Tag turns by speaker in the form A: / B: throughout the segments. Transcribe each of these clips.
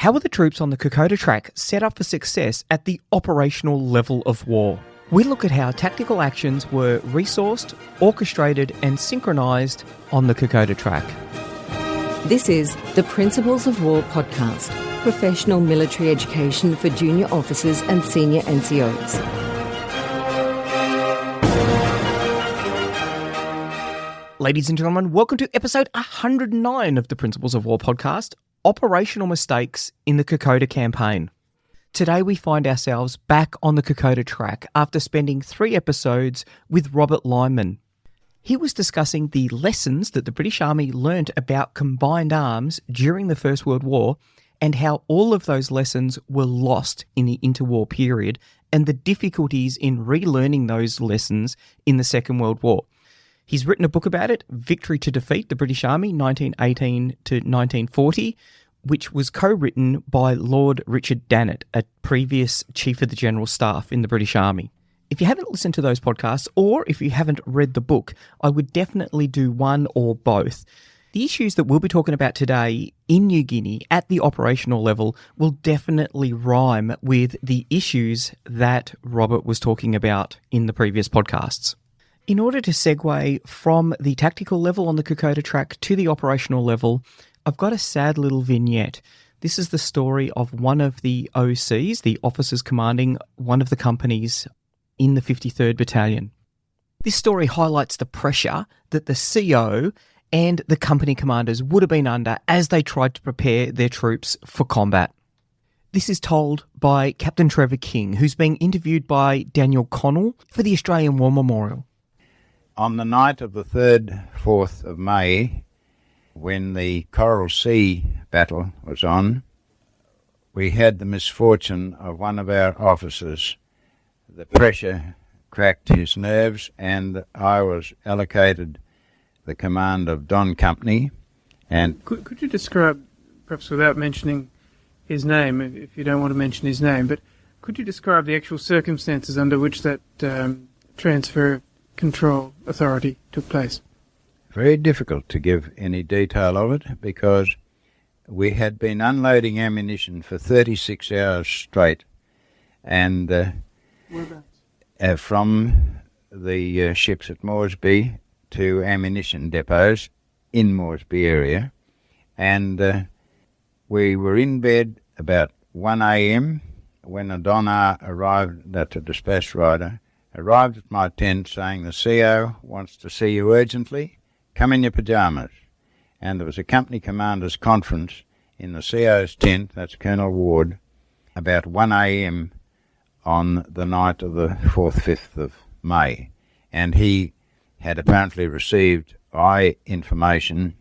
A: How are the troops on the Kokoda track set up for success at the operational level of war? We look at how tactical actions were resourced, orchestrated and synchronised on the Kokoda track.
B: This is the Principles of War podcast, professional military education for junior officers and senior NCOs.
A: Ladies and gentlemen, welcome to episode 109 of the Principles of War podcast, Operational Mistakes in the Kokoda Campaign. Today we find ourselves back on the Kokoda track after spending 3 episodes with Robert Lyman. He was discussing the lessons that the British Army learnt about combined arms during the First World War and how all of those lessons were lost in the interwar period and the difficulties in relearning those lessons in the Second World War. He's written a book about it, Victory to Defeat the British Army, 1918 to 1940, which was co-written by Lord Richard Dannett, a previous Chief of the General Staff in the British Army. If you haven't listened to those podcasts, or if you haven't read the book, I would definitely do one or both. The issues that we'll be talking about today in New Guinea at the operational level will definitely rhyme with the issues that Robert was talking about in the previous podcasts. In order to segue from the tactical level on the Kokoda track to the operational level, I've got a sad little vignette. This is the story of one of the OCs, the officers commanding one of the companies in the 53rd Battalion. This story highlights the pressure that the CO and the company commanders would have been under as they tried to prepare their troops for combat. This is told by Captain Trevor King, who's being interviewed by Daniel Connell for the Australian War Memorial.
C: On the night of the 3rd, 4th of May, when the Coral Sea battle was on, we had the misfortune of one of our officers. The pressure cracked his nerves and I was allocated the command of Don Company. And
D: Could you describe, perhaps without mentioning his name, if you don't want to mention his name, but could you describe the actual circumstances under which that transfer of control authority took place?
C: Very difficult to give any detail of it because we had been unloading ammunition for 36 hours straight and from the ships at Moresby to ammunition depots in Moresby area, and we were in bed about 1 a.m. when a Donner arrived, that's a dispatch rider, arrived at my tent saying the CO wants to see you urgently, come in your pyjamas. And there was a company commander's conference in the CO's tent, that's Colonel Ward, about 1 a.m. on the night of the 4th, 5th of May. And he had apparently received eye information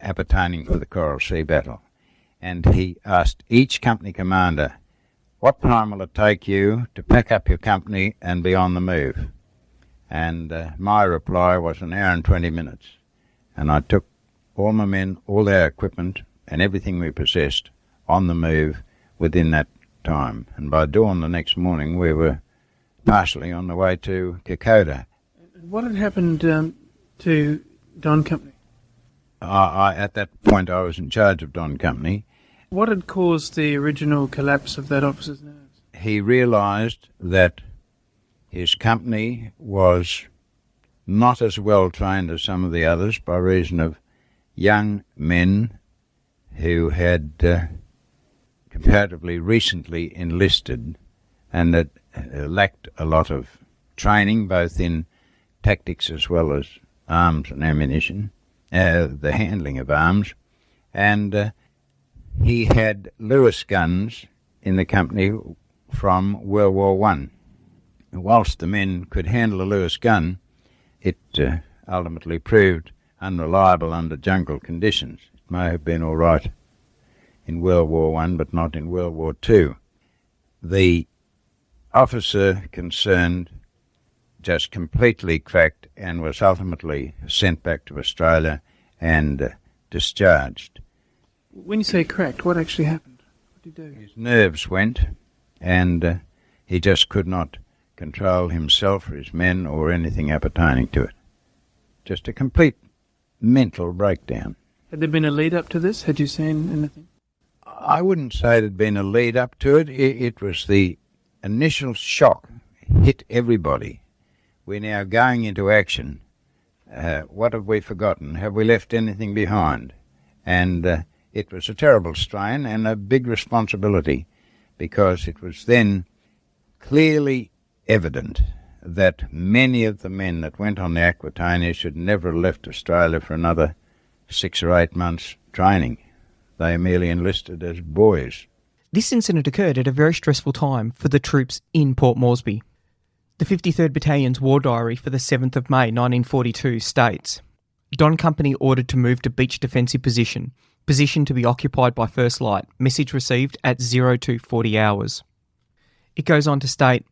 C: appertaining to the Coral Sea battle. And he asked each company commander, what time will it take you to pack up your company and be on the move? And my reply was 1 hour and 20 minutes. And I took all my men, all their equipment and everything we possessed on the move within that time. And by dawn the next morning we were partially on the way to Kokoda.
D: What had happened to Don Company?
C: At that point I was in charge of Don Company.
D: What had caused the original collapse of that officer's nerves?
C: He realised that his company was not as well trained as some of the others by reason of young men who had comparatively recently enlisted and that lacked a lot of training both in tactics as well as arms and ammunition, the handling of arms, and he had Lewis guns in the company from World War I. Whilst the men could handle a Lewis gun, it ultimately proved unreliable under jungle conditions. It may have been all right in World War I, but not in World War II. The officer concerned just completely cracked and was ultimately sent back to Australia and discharged.
D: When you say cracked, what actually happened? What did he do?
C: His nerves went and he just could not control himself or his men or anything appertaining to it. Just a complete mental breakdown.
D: Had there been a lead up to this? Had you seen anything?
C: I wouldn't say there'd been a lead up to it. It was the initial shock hit everybody. We're now going into action. What have we forgotten? Have we left anything behind? And it was a terrible strain and a big responsibility, because it was then clearly evident that many of the men that went on the Aquitania should never have left Australia for another 6 or 8 months training. They merely enlisted as boys.
A: This incident occurred at a very stressful time for the troops in Port Moresby. The 53rd Battalion's War Diary for the 7th of May 1942 states, Don Company ordered to move to beach defensive position to be occupied by First Light, message received at 0240 hours. It goes on to state,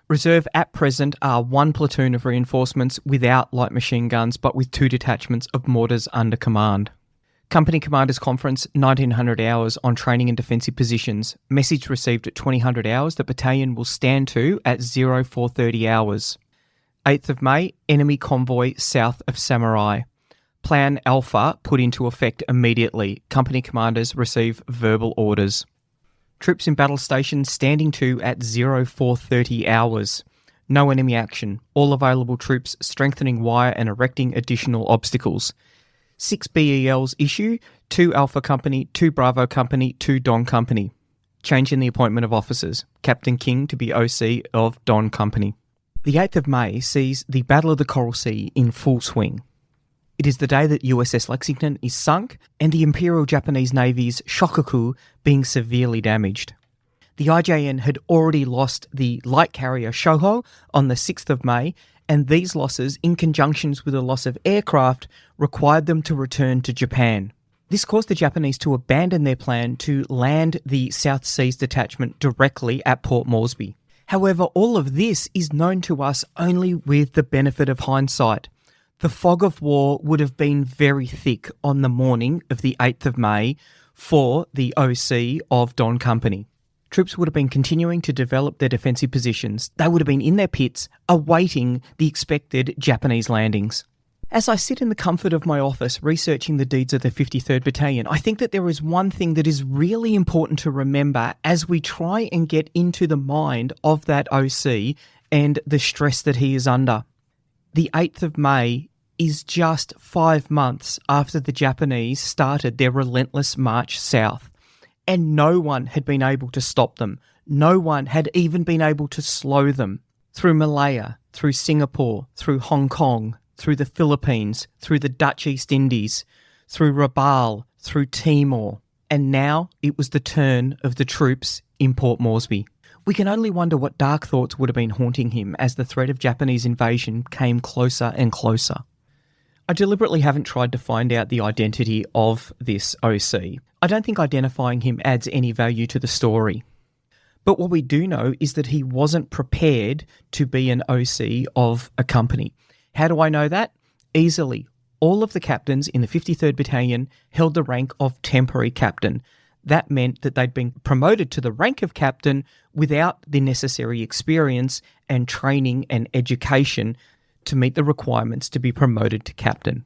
A: Reserve at present are 1 platoon of reinforcements without light machine guns but with 2 detachments of mortars under command. Company Commanders Conference, 1900 hours on training and defensive positions. Message received at 2000 hours that battalion will stand to at 0430 hours. 8th of May, enemy convoy south of Samurai. Plan Alpha put into effect immediately. Company commanders receive verbal orders. Troops in battle stations standing to at 0430 hours. No enemy action. All available troops strengthening wire and erecting additional obstacles. 6 BELs issue, 2 Alpha Company, 2 Bravo Company, 2 Don Company. Change in the appointment of officers. Captain King to be OC of Don Company. The 8th of May sees the Battle of the Coral Sea in full swing. It is the day that USS Lexington is sunk and the Imperial Japanese Navy's Shokaku being severely damaged. The IJN had already lost the light carrier Shoho on the 6th of May, and these losses, in conjunction with the loss of aircraft, required them to return to Japan. This caused the Japanese to abandon their plan to land the South Seas Detachment directly at Port Moresby. However, all of this is known to us only with the benefit of hindsight. The fog of war would have been very thick on the morning of the 8th of May for the OC of Don Company. Troops would have been continuing to develop their defensive positions. They would have been in their pits, awaiting the expected Japanese landings. As I sit in the comfort of my office researching the deeds of the 53rd Battalion, I think that there is one thing that is really important to remember as we try and get into the mind of that OC and the stress that he is under. The 8th of May is just 5 months after the Japanese started their relentless march south. And no one had been able to stop them. No one had even been able to slow them. Through Malaya, through Singapore, through Hong Kong, through the Philippines, through the Dutch East Indies, through Rabaul, through Timor. And now it was the turn of the troops in Port Moresby. We can only wonder what dark thoughts would have been haunting him as the threat of Japanese invasion came closer and closer. I deliberately haven't tried to find out the identity of this OC. I don't think identifying him adds any value to the story. But what we do know is that he wasn't prepared to be an OC of a company. How do I know that? Easily. All of the captains in the 53rd Battalion held the rank of temporary captain. That meant that they'd been promoted to the rank of captain without the necessary experience and training and education to meet the requirements to be promoted to captain.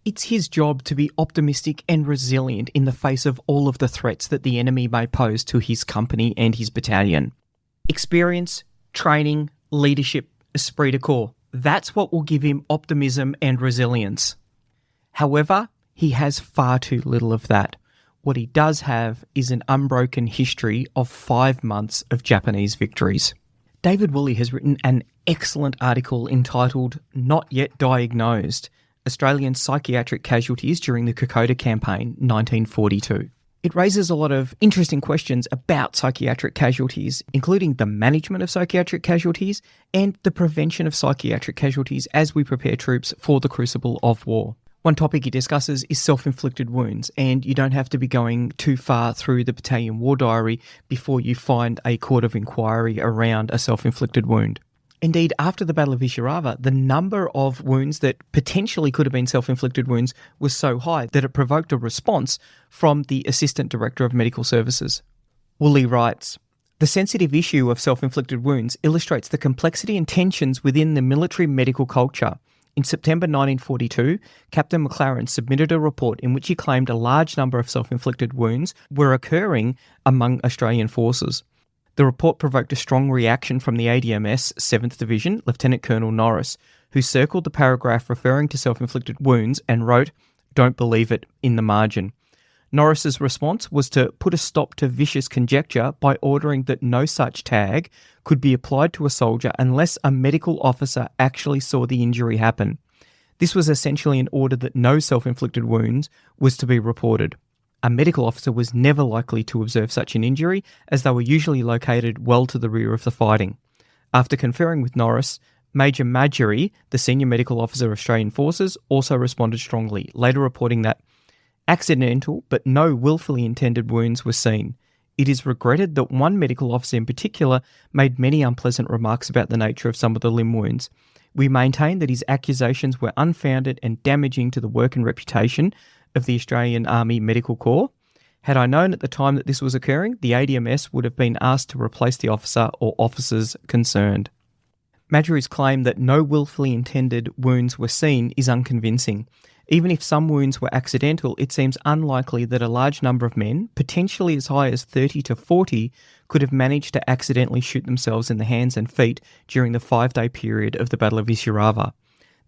A: It's his job to be optimistic and resilient in the face of all of the threats that the enemy may pose to his company and his battalion. Experience, training, leadership, esprit de corps. That's what will give him optimism and resilience. However, he has far too little of that. What he does have is an unbroken history of 5 months of Japanese victories. David Woolley has written an excellent article entitled Not Yet Diagnosed, Australian Psychiatric Casualties During the Kokoda Campaign, 1942. It raises a lot of interesting questions about psychiatric casualties, including the management of psychiatric casualties and the prevention of psychiatric casualties as we prepare troops for the crucible of war. One topic he discusses is self-inflicted wounds, and you don't have to be going too far through the battalion war diary before you find a court of inquiry around a self-inflicted wound. Indeed, after the Battle of Ishirava, the number of wounds that potentially could have been self-inflicted wounds was so high that it provoked a response from the Assistant Director of Medical Services. Woolley writes, "The sensitive issue of self-inflicted wounds illustrates the complexity and tensions within the military medical culture. In September 1942, Captain McLaren submitted a report in which he claimed a large number of self-inflicted wounds were occurring among Australian forces. The report provoked a strong reaction from the ADMS 7th Division, Lieutenant Colonel Norris, who circled the paragraph referring to self-inflicted wounds and wrote, "Don't believe it," in the margin. Norris's response was to put a stop to vicious conjecture by ordering that no such tag could be applied to a soldier unless a medical officer actually saw the injury happen. This was essentially an order that no self-inflicted wounds was to be reported. A medical officer was never likely to observe such an injury, as they were usually located well to the rear of the fighting. After conferring with Norris, Major MAJGEN, the senior medical officer of Australian forces, also responded strongly, later reporting that accidental but no willfully intended wounds were seen. It is regretted that one medical officer in particular made many unpleasant remarks about the nature of some of the limb wounds. We maintain that his accusations were unfounded and damaging to the work and reputation of the Australian Army Medical Corps. Had I known at the time that this was occurring, the ADMS would have been asked to replace the officer or officers concerned. MAJGEN's claim that no willfully intended wounds were seen is unconvincing. Even if some wounds were accidental, it seems unlikely that a large number of men, potentially as high as 30 to 40, could have managed to accidentally shoot themselves in the hands and feet during the 5-day period of the Battle of Isurava.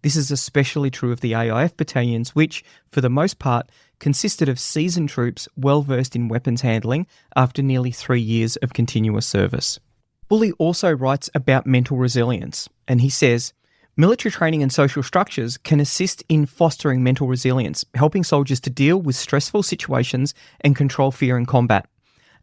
A: This is especially true of the AIF battalions, which, for the most part, consisted of seasoned troops well versed in weapons handling after nearly 3 years of continuous service. Woolley also writes about mental resilience, and he says, military training and social structures can assist in fostering mental resilience, helping soldiers to deal with stressful situations and control fear in combat.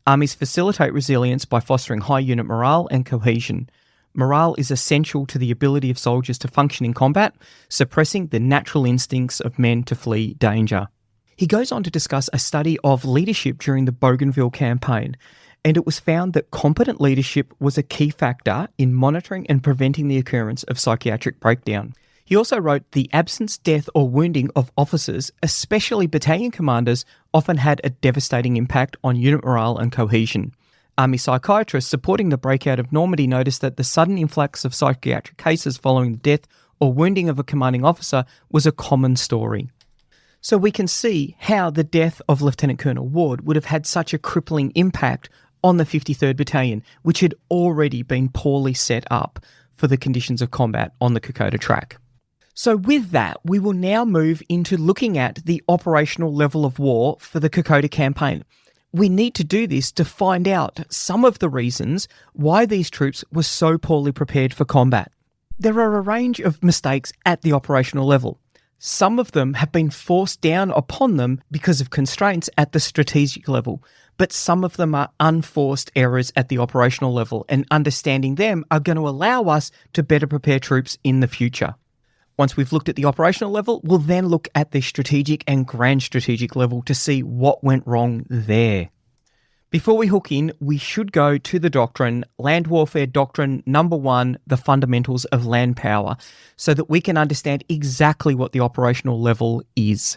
A: Armies facilitate resilience by fostering high unit morale and cohesion. Morale is essential to the ability of soldiers to function in combat, suppressing the natural instincts of men to flee danger. He goes on to discuss a study of leadership during the Bougainville campaign, and it was found that competent leadership was a key factor in monitoring and preventing the occurrence of psychiatric breakdown. He also wrote, the absence, death or wounding of officers, especially battalion commanders, often had a devastating impact on unit morale and cohesion. Army psychiatrists supporting the breakout of Normandy noticed that the sudden influx of psychiatric cases following the death or wounding of a commanding officer was a common story. So we can see how the death of Lieutenant Colonel Ward would have had such a crippling impact on the 53rd Battalion, which had already been poorly set up for the conditions of combat on the Kokoda track. So with that, we will now move into looking at the operational level of war for the Kokoda campaign. We need to do this to find out some of the reasons why these troops were so poorly prepared for combat. There are a range of mistakes at the operational level. Some of them have been forced down upon them because of constraints at the strategic level, but some of them are unforced errors at the operational level, and understanding them are going to allow us to better prepare troops in the future. Once we've looked at the operational level, we'll then look at the strategic and grand strategic level to see what went wrong there. Before we hook in, we should go to the doctrine, Land Warfare Doctrine number 1, the fundamentals of land power, so that we can understand exactly what the operational level is.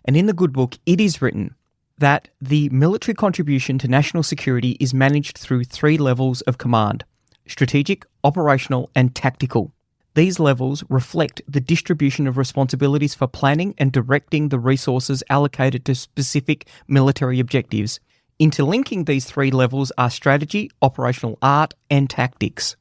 A: And in the good book, it is written that the military contribution to national security is managed through 3 levels of command: strategic, operational, and tactical. These levels reflect the distribution of responsibilities for planning and directing the resources allocated to specific military objectives. Interlinking these 3 levels are strategy, operational art, and tactics.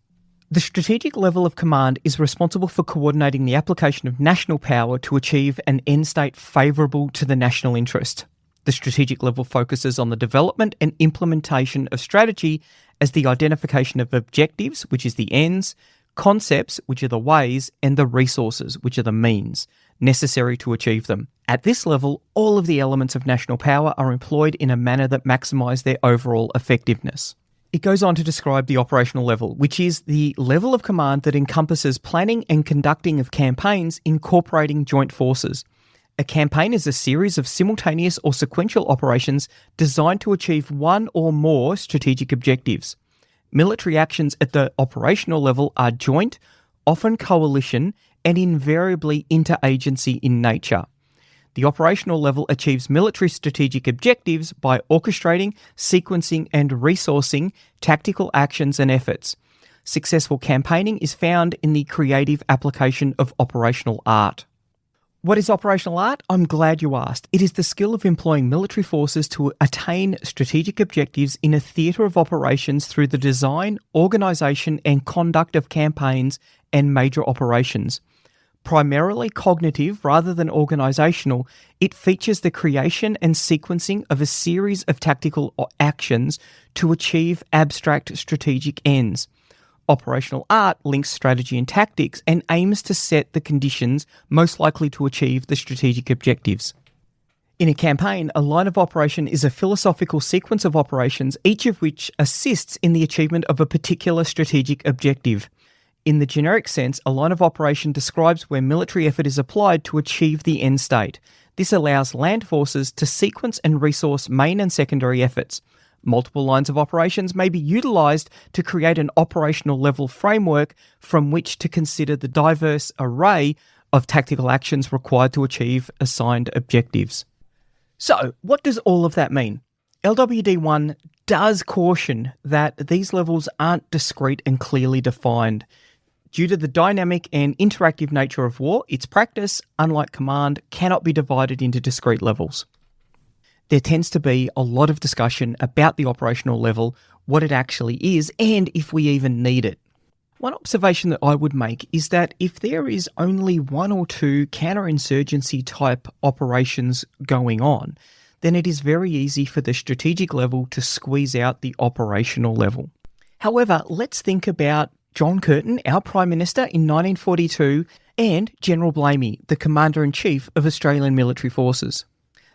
A: The strategic level of command is responsible for coordinating the application of national power to achieve an end state favourable to the national interest. The strategic level focuses on the development and implementation of strategy as the identification of objectives, which is the ends, concepts, which are the ways, and the resources, which are the means, necessary to achieve them. At this level, all of the elements of national power are employed in a manner that maximise their overall effectiveness. It goes on to describe the operational level, which is the level of command that encompasses planning and conducting of campaigns incorporating joint forces. A campaign is a series of simultaneous or sequential operations designed to achieve one or more strategic objectives. Military actions at the operational level are joint, often coalition, and invariably interagency in nature. The operational level achieves military strategic objectives by orchestrating, sequencing, and resourcing tactical actions and efforts. Successful campaigning is found in the creative application of operational art. What is operational art? I'm glad you asked. It is the skill of employing military forces to attain strategic objectives in a theatre of operations through the design, organisation and conduct of campaigns and major operations. Primarily cognitive rather than organisational, it features the creation and sequencing of a series of tactical actions to achieve abstract strategic ends. Operational art links strategy and tactics and aims to set the conditions most likely to achieve the strategic objectives. In a campaign, a line of operation is a philosophical sequence of operations, each of which assists in the achievement of a particular strategic objective. In the generic sense, a line of operation describes where military effort is applied to achieve the end state. This allows land forces to sequence and resource main and secondary efforts. Multiple lines of operations may be utilised to create an operational level framework from which to consider the diverse array of tactical actions required to achieve assigned objectives. So, what does all of that mean? LWD1 does caution that these levels aren't discrete and clearly defined. Due to the dynamic and interactive nature of war, its practice, unlike command, cannot be divided into discrete levels. There tends to be a lot of discussion about the operational level, what it actually is, and if we even need it. One observation that I would make is that if there is only one or two counterinsurgency type operations going on, then it is very easy for the strategic level to squeeze out the operational level. However, let's think about John Curtin, our Prime Minister in 1942, and General Blamey, the Commander-in-Chief of Australian Military Forces.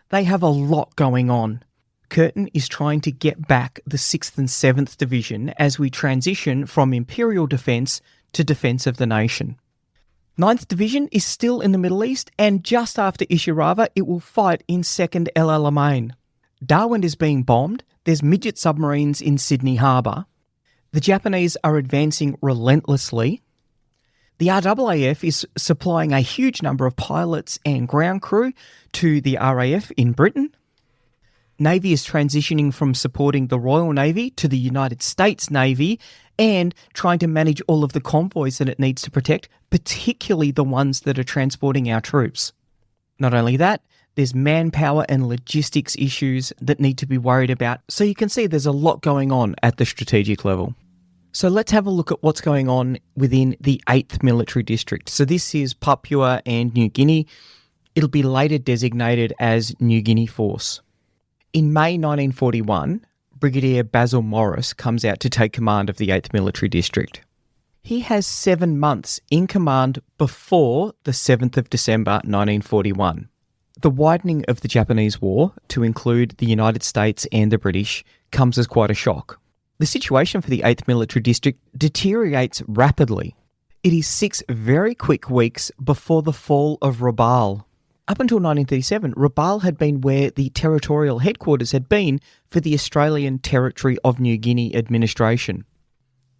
A: They have a lot going on. Curtin is trying to get back the 6th and 7th Division as we transition from Imperial Defence to Defence of the Nation. 9th Division is still in the Middle East, and just after Ishirava it will fight in 2nd El Alamein. Darwin is being bombed, there's midget submarines in Sydney Harbour. The Japanese are advancing relentlessly. The RAAF is supplying a huge number of pilots and ground crew to the RAF in Britain. Navy is transitioning from supporting the Royal Navy to the United States Navy and trying to manage all of the convoys that it needs to protect, particularly the ones that are transporting our troops. Not only that, there's manpower and logistics issues that need to be worried about. So you can see there's a lot going on at the strategic level. So let's have a look at what's going on within the 8th Military District. So this is Papua and New Guinea. It'll be later designated as New Guinea Force. In May 1941, Brigadier Basil Morris comes out to take command of the 8th Military District. He has 7 months in command before the 7th of December 1941. The widening of the Japanese War to include the United States and the British comes as quite a shock. The situation for the 8th Military District deteriorates rapidly. It is 6 very quick weeks before the fall of Rabaul. Up until 1937, Rabaul had been where the territorial headquarters had been for the Australian Territory of New Guinea administration.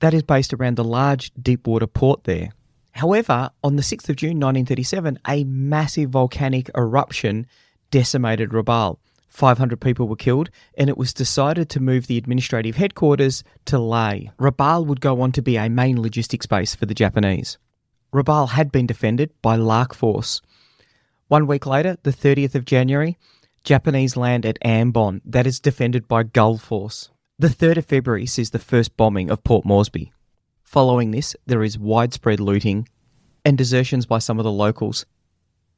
A: That is based around the large deepwater port there. However, on the 6th of June 1937, a massive volcanic eruption decimated Rabaul. 500 people were killed, and it was decided to move the administrative headquarters to Lae. Rabaul would go on to be a main logistics base for the Japanese. Rabaul had been defended by Lark Force. 1 week later, the 30th of January, Japanese land at Ambon, that is defended by Gull Force. The 3rd of February sees the first bombing of Port Moresby. Following this, there is widespread looting and desertions by some of the locals.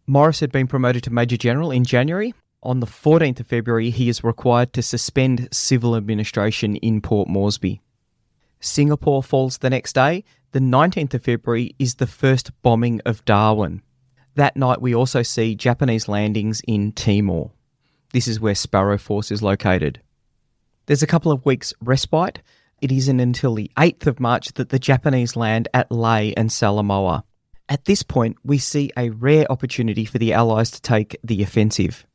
A: Morris had been promoted to Major General in January. On the 14th of February, he is required to suspend civil administration in Port Moresby. Singapore falls the next day. The 19th of February is the first bombing of Darwin. That night, we also see Japanese landings in Timor. This is where Sparrow Force is located. There's a couple of weeks' respite. It isn't until the 8th of March that the Japanese land at Lae and Salamoa. At this point, we see a rare opportunity for the Allies to take the offensive.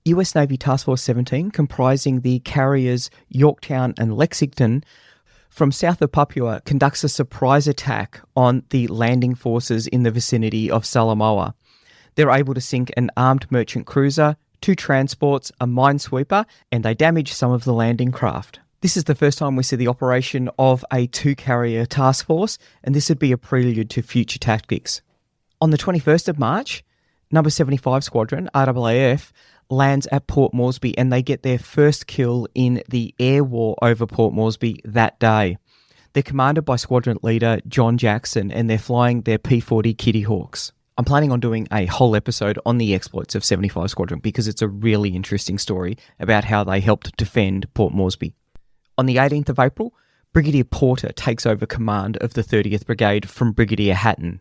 A: US Navy Task Force 17, comprising the carriers Yorktown and Lexington, from south of Papua, conducts a surprise attack on the landing forces in the vicinity of Salamoa. They're able to sink an armed merchant cruiser, 2 transports, a minesweeper, and they damage some of the landing craft. This is the first time we see the operation of a 2-carrier task force, and this would be a prelude to future tactics. On the 21st of March, Number 75 Squadron, RAAF, lands at Port Moresby, and they get their first kill in the air war over Port Moresby that day. They're commanded by Squadron Leader John Jackson, and they're flying their P-40 Kitty Hawks. I'm planning on doing a whole episode on the exploits of 75 Squadron because it's a really interesting story about how they helped defend Port Moresby. On the 18th of April, Brigadier Porter takes over command of the 30th Brigade from Brigadier Hatton.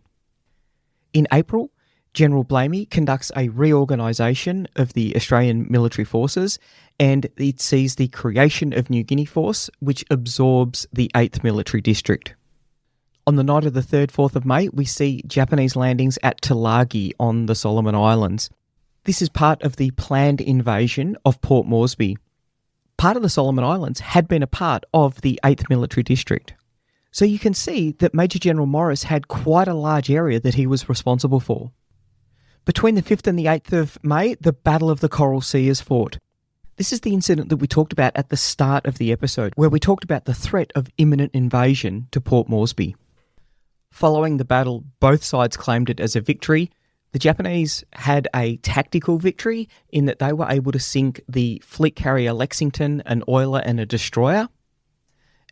A: In April, General Blamey conducts a reorganisation of the Australian military forces, and it sees the creation of New Guinea Force, which absorbs the 8th Military District. On the night of the 3rd, 4th of May, we see Japanese landings at Tulagi on the Solomon Islands. This is part of the planned invasion of Port Moresby. Part of the Solomon Islands had been a part of the 8th Military District. So you can see that Major General Morris had quite a large area that he was responsible for. Between the 5th and the 8th of May, the Battle of the Coral Sea is fought. This is the incident that we talked about at the start of the episode, where we talked about the threat of imminent invasion to Port Moresby. Following the battle, both sides claimed it as a victory. The Japanese had a tactical victory in that they were able to sink the fleet carrier Lexington, an oiler and a destroyer.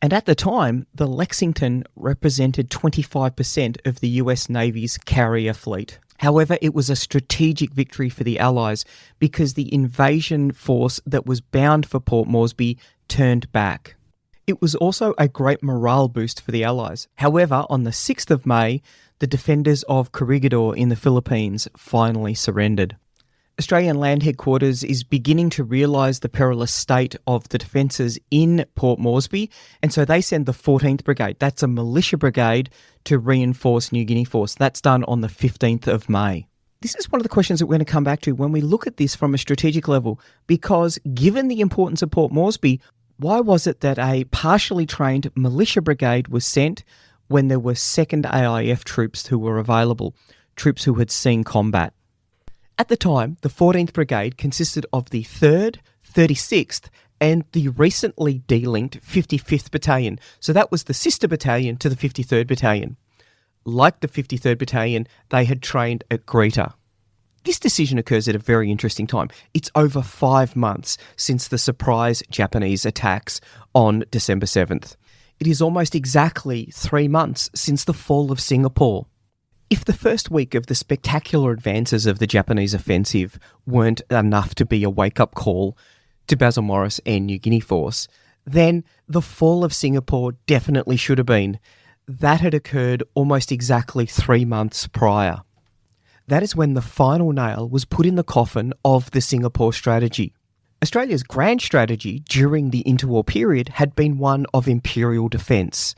A: And at the time, the Lexington represented 25% of the US Navy's carrier fleet. However, it was a strategic victory for the Allies because the invasion force that was bound for Port Moresby turned back. It was also a great morale boost for the Allies. However, on the 6th of May, the defenders of Corregidor in the Philippines finally surrendered. Australian Land Headquarters is beginning to realise the perilous state of the defences in Port Moresby, and so they send the 14th Brigade, that's a militia brigade, to reinforce New Guinea Force. That's done on the 15th of May. This is one of the questions that we're going to come back to when we look at this from a strategic level, because given the importance of Port Moresby, why was it that a partially trained militia brigade was sent when there were 2nd AIF troops who were available, troops who had seen combat? At the time, the 14th Brigade consisted of the 3rd, 36th and the recently delinked 55th Battalion. So that was the sister battalion to the 53rd Battalion. Like the 53rd Battalion, they had trained at Greta. This decision occurs at a very interesting time. It's over 5 months since the surprise Japanese attacks on December 7th. It is almost exactly 3 months since the fall of Singapore. If the first week of the spectacular advances of the Japanese offensive weren't enough to be a wake-up call to Basil Morris and New Guinea Force, then the fall of Singapore definitely should have been. That had occurred almost exactly 3 months prior. That is when the final nail was put in the coffin of the Singapore strategy. Australia's grand strategy during the interwar period had been one of imperial defence.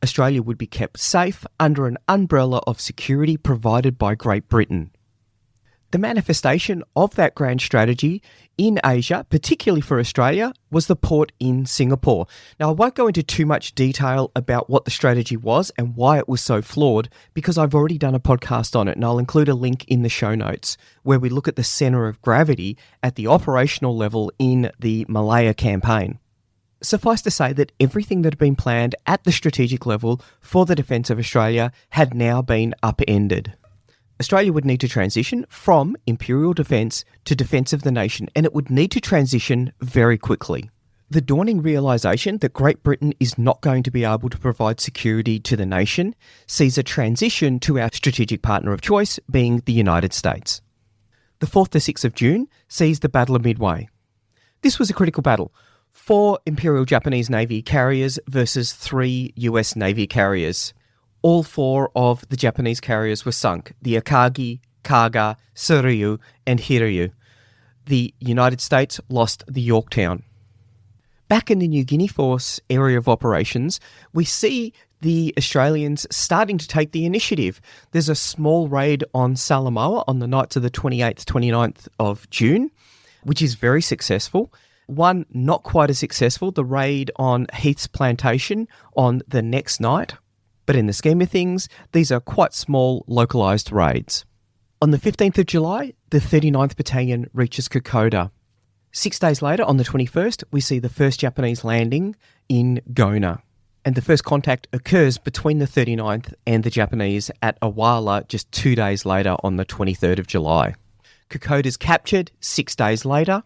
A: Australia would be kept safe under an umbrella of security provided by Great Britain. The manifestation of that grand strategy in Asia, particularly for Australia, was the port in Singapore. Now, I won't go into too much detail about what the strategy was and why it was so flawed, because I've already done a podcast on it, and I'll include a link in the show notes where we look at the centre of gravity at the operational level in the Malaya campaign. Suffice to say that everything that had been planned at the strategic level for the defence of Australia had now been upended. Australia would need to transition from imperial defence to defence of the nation, and it would need to transition very quickly. The dawning realisation that Great Britain is not going to be able to provide security to the nation sees a transition to our strategic partner of choice being the United States. The 4th to 6th of June sees the Battle of Midway. This was a critical battle. 4 Imperial Japanese Navy carriers versus 3 US Navy carriers. All 4 of the Japanese carriers were sunk. The Akagi, Kaga, Suryu, and Hiryu. The United States lost the Yorktown. Back in the New Guinea Force area of operations, we see the Australians starting to take the initiative. There's a small raid on Salamoa on the nights of the 28th, 29th of June, which is very successful. One not quite as successful, the raid on Heath's plantation on the next night. But in the scheme of things, these are quite small, localised raids. On the 15th of July, the 39th Battalion reaches Kokoda. 6 days later, on the 21st, we see the first Japanese landing in Gona. And the first contact occurs between the 39th and the Japanese at Awala just 2 days later on the 23rd of July. Kokoda is captured 6 days later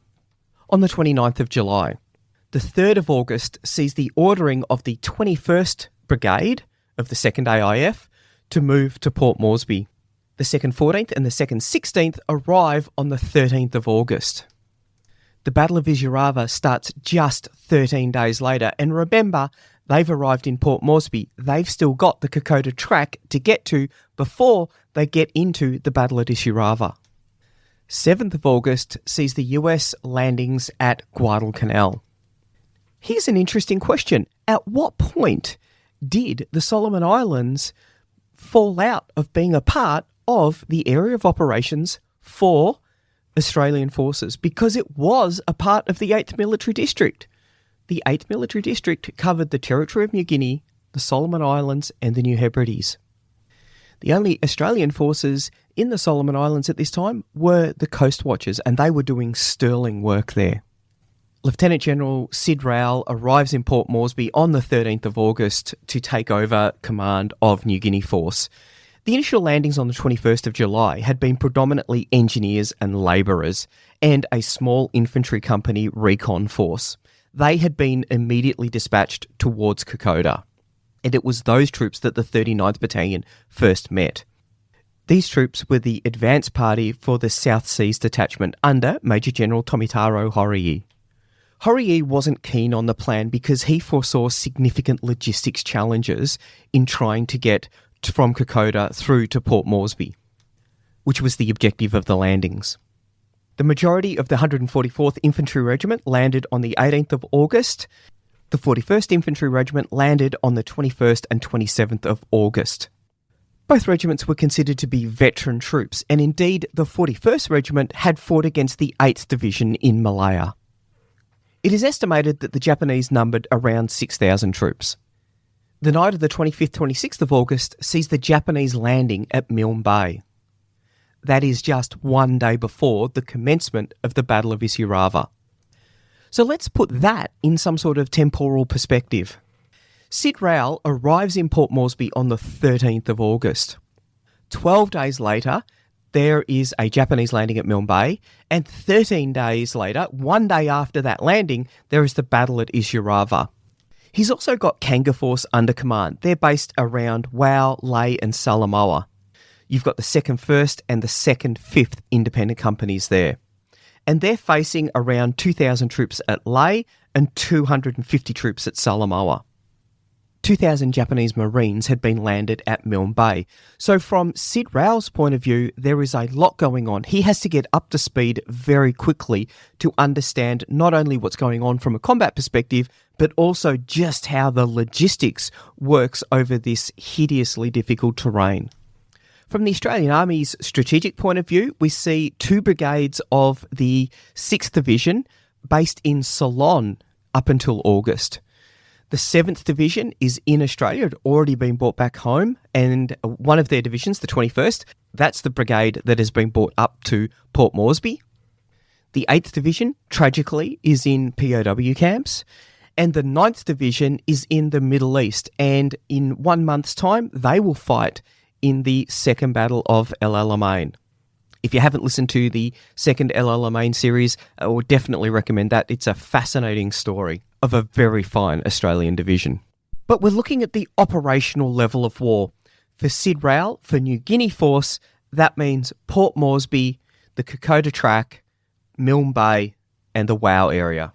A: on the 29th of July. The 3rd of August sees the ordering of the 21st Brigade of the 2nd AIF to move to Port Moresby. The 2nd 14th and the 2nd 16th arrive on the 13th of August. The Battle of Isurava starts just 13 days later, and remember, they've arrived in Port Moresby. They've still got the Kokoda track to get to before they get into the Battle at Isurava. 7th of August sees the US landings at Guadalcanal. Here's an interesting question. At what point did the Solomon Islands fall out of being a part of the area of operations for Australian forces? Because it was a part of the 8th Military District. The 8th Military District covered the territory of New Guinea, the Solomon Islands, and the New Hebrides. The only Australian forces in the Solomon Islands at this time were the Coast Watchers, and they were doing sterling work there. Lieutenant General Sid Rowell arrives in Port Moresby on the 13th of August to take over command of New Guinea Force. The initial landings on the 21st of July had been predominantly engineers and labourers and a small infantry company recon force. They had been immediately dispatched towards Kokoda, and it was those troops that the 39th Battalion first met. These troops were the advance party for the South Seas Detachment under Major General Tomitaro Horii. Horii wasn't keen on the plan because he foresaw significant logistics challenges in trying to get from Kokoda through to Port Moresby, which was the objective of the landings. The majority of the 144th Infantry Regiment landed on the 18th of August. The 41st Infantry Regiment landed on the 21st and 27th of August. Both regiments were considered to be veteran troops, and indeed the 41st Regiment had fought against the 8th Division in Malaya. It is estimated that the Japanese numbered around 6,000 troops. The night of the 25th-26th of August sees the Japanese landing at Milne Bay. That is just 1 day before the commencement of the Battle of Isurava. So let's put that in some sort of temporal perspective. Sid Rowell arrives in Port Moresby on the 13th of August. 12 days later, there is a Japanese landing at Milne Bay, and 13 days later, 1 day after that landing, there is the Battle at Isurava. He's also got Kanga Force under command. They're based around Wau, Lae and Salamoa. You've got the 2nd 1st and the 2nd 5th independent companies there. And they're facing around 2,000 troops at Lae and 250 troops at Salamoa. 2,000 Japanese Marines had been landed at Milne Bay. So from Sid Rowell's point of view, there is a lot going on. He has to get up to speed very quickly to understand not only what's going on from a combat perspective, but also just how the logistics works over this hideously difficult terrain. From the Australian Army's strategic point of view, we see 2 brigades of the 6th Division based in Ceylon up until August. The 7th Division is in Australia. It had already been brought back home, and one of their divisions, the 21st, that's the brigade that has been brought up to Port Moresby. The 8th Division, tragically, is in POW camps, and the 9th Division is in the Middle East, and in 1 month's time, they will fight in the Second Battle of El Alamein. If you haven't listened to the second El Alamein series, I would definitely recommend that. It's a fascinating story of a very fine Australian division. But we're looking at the operational level of war. For Sid Rowell, for New Guinea Force, that means Port Moresby, the Kokoda Track, Milne Bay, and the Wau area.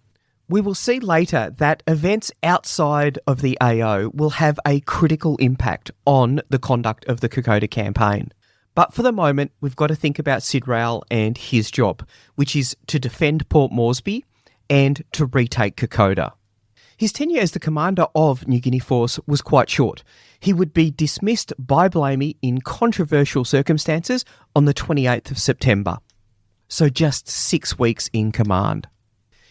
A: We will see later that events outside of the AO will have a critical impact on the conduct of the Kokoda Campaign. But for the moment, we've got to think about Sid Rowell and his job, which is to defend Port Moresby and to retake Kokoda. His tenure as the commander of New Guinea Force was quite short. He would be dismissed by Blamey in controversial circumstances on the 28th of September. So just 6 weeks in command.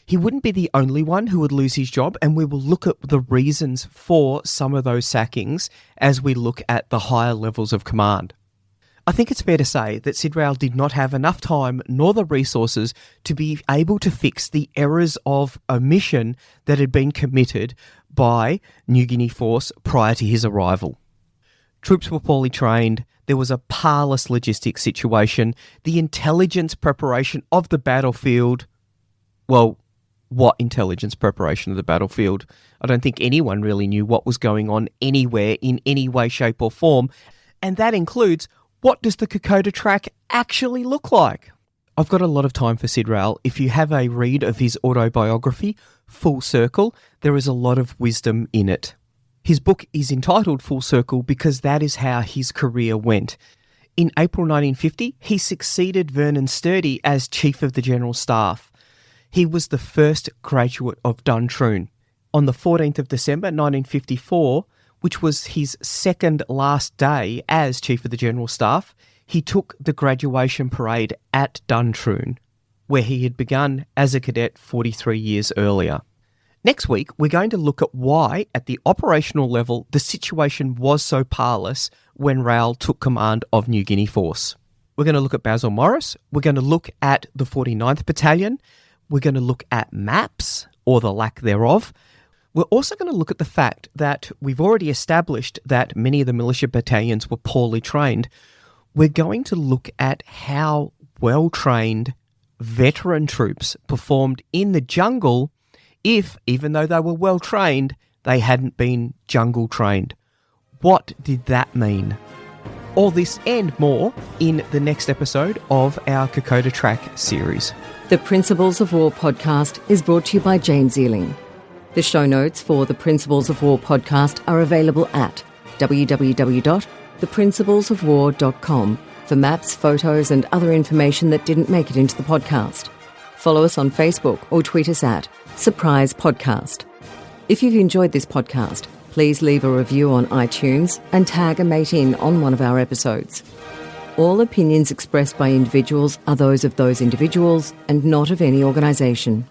A: He wouldn't be the only one who would lose his job, and we will look at the reasons for some of those sackings as we look at the higher levels of command. I think it's fair to say that Sid Rail did not have enough time nor the resources to be able to fix the errors of omission that had been committed by New Guinea Force prior to his arrival. Troops were poorly trained, there was a parlous logistics situation, the intelligence preparation of the battlefield. Well, what intelligence preparation of the battlefield? I don't think anyone really knew what was going on anywhere in any way, shape or form. And that includes, what does the Kokoda track actually look like? I've got a lot of time for Sid Rail. If you have a read of his autobiography, Full Circle, there is a lot of wisdom in it. His book is entitled Full Circle because that is how his career went. In April 1950, he succeeded Vernon Sturdy as Chief of the General Staff. He was the first graduate of Duntroon. On the 14th of December 1954, which was his second last day as Chief of the General Staff, he took the graduation parade at Duntroon, where he had begun as a cadet 43 years earlier. Next week, we're going to look at why, at the operational level, the situation was so parlous when Rail took command of New Guinea Force. We're going to look at Basil Morris, we're going to look at the 49th Battalion, we're going to look at maps, or the lack thereof. We're also going to look at the fact that we've already established that many of the militia battalions were poorly trained. We're going to look at how well-trained veteran troops performed in the jungle if, even though they were well-trained, they hadn't been jungle-trained. What did that mean? All this and more in the next episode of our Kokoda Track series.
B: The Principles of War podcast is brought to you by James Ealing. The show notes for the Principles of War podcast are available at www.theprinciplesofwar.com for maps, photos and other information that didn't make it into the podcast. Follow us on Facebook or tweet us at Surprise Podcast. If you've enjoyed this podcast, please leave a review on iTunes and tag a mate in on one of our episodes. All opinions expressed by individuals are those of those individuals and not of any organisation.